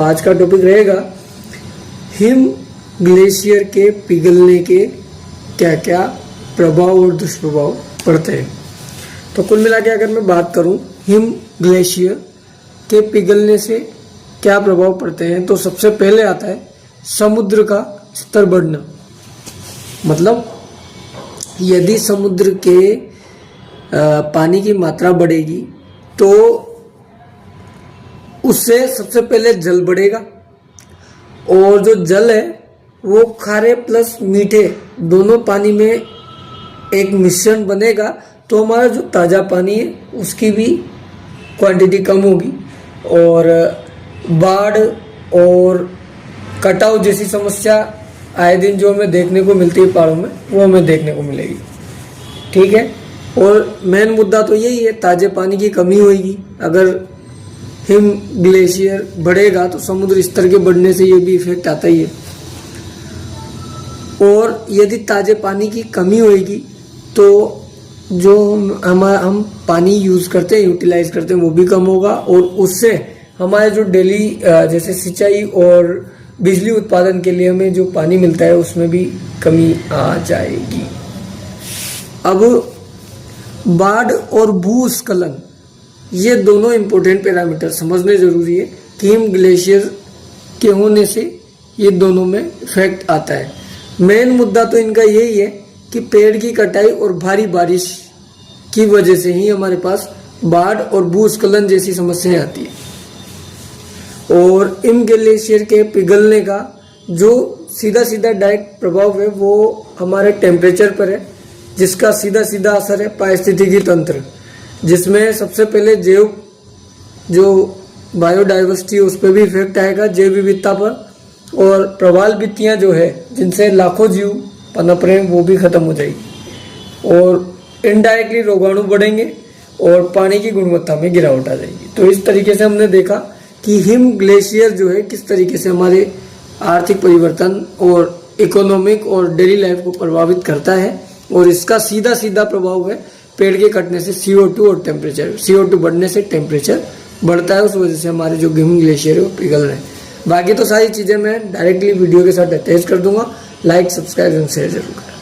आज का टॉपिक रहेगा हिम ग्लेशियर के पिघलने के क्या क्या प्रभाव और दुष्प्रभाव पड़ते हैं। तो कुल मिला के अगर मैं बात करूं हिम ग्लेशियर के पिघलने से क्या प्रभाव पड़ते हैं, तो सबसे पहले आता है समुद्र का स्तर बढ़ना। मतलब यदि समुद्र के पानी की मात्रा बढ़ेगी तो उससे सबसे पहले जल बढ़ेगा, और जो जल है वो खारे प्लस मीठे दोनों पानी में एक मिश्रण बनेगा, तो हमारा जो ताज़ा पानी है उसकी भी क्वांटिटी कम होगी, और बाढ़ और कटाव जैसी समस्या आए दिन जो हमें देखने को मिलती है पहाड़ों में, वो हमें देखने को मिलेगी। ठीक है, और मेन मुद्दा तो यही है, ताज़े पानी की कमी होगी। अगर हिम ग्लेशियर बढ़ेगा तो समुद्र स्तर के बढ़ने से ये भी इफेक्ट आता ही है, और यदि ताज़े पानी की कमी होगी तो जो हम पानी यूज़ करते हैं, यूटिलाइज करते हैं, वो भी कम होगा, और उससे हमारे जो डेली जैसे सिंचाई और बिजली उत्पादन के लिए हमें जो पानी मिलता है उसमें भी कमी आ जाएगी। अब बाढ़ और भूस्खलन, ये दोनों इम्पोर्टेंट पैरामीटर समझने ज़रूरी है कि हिम ग्लेशियर के होने से ये दोनों में इफेक्ट आता है। मेन मुद्दा तो इनका यही है कि पेड़ की कटाई और भारी बारिश की वजह से ही हमारे पास बाढ़ और भूस्खलन जैसी समस्याएं आती है। और हिम ग्लेशियर के पिघलने का जो सीधा सीधा डायरेक्ट प्रभाव है वो हमारे टेम्परेचर पर है, जिसका सीधा सीधा असर है पारिस्थितिकी तंत्र, जिसमें सबसे पहले जो बायोडाइवर्सिटी है उस पर भी इफेक्ट आएगा, जैव विविधता पर, और प्रवाल भित्तियाँ जो है जिनसे लाखों जीव पनप रहे हैं वो भी खत्म हो जाएगी, और इनडायरेक्टली रोगाणु बढ़ेंगे और पानी की गुणवत्ता में गिरावट आ जाएगी। तो इस तरीके से हमने देखा कि हिम ग्लेशियर जो है किस तरीके से हमारे आर्थिक परिवर्तन और इकोनॉमिक और डेली लाइफ को प्रभावित करता है, और इसका सीधा सीधा प्रभाव है पेड़ के कटने से CO2 और टेम्परेचर। CO2 बढ़ने से टेम्परेचर बढ़ता है, उस वजह से हमारे जो हिम ग्लेशियर है वो पिघल रहे हैं। बाकी तो सारी चीज़ें मैं डायरेक्टली वीडियो के साथ अटैच कर दूंगा। लाइक, सब्सक्राइब एंड शेयर जरूर करें।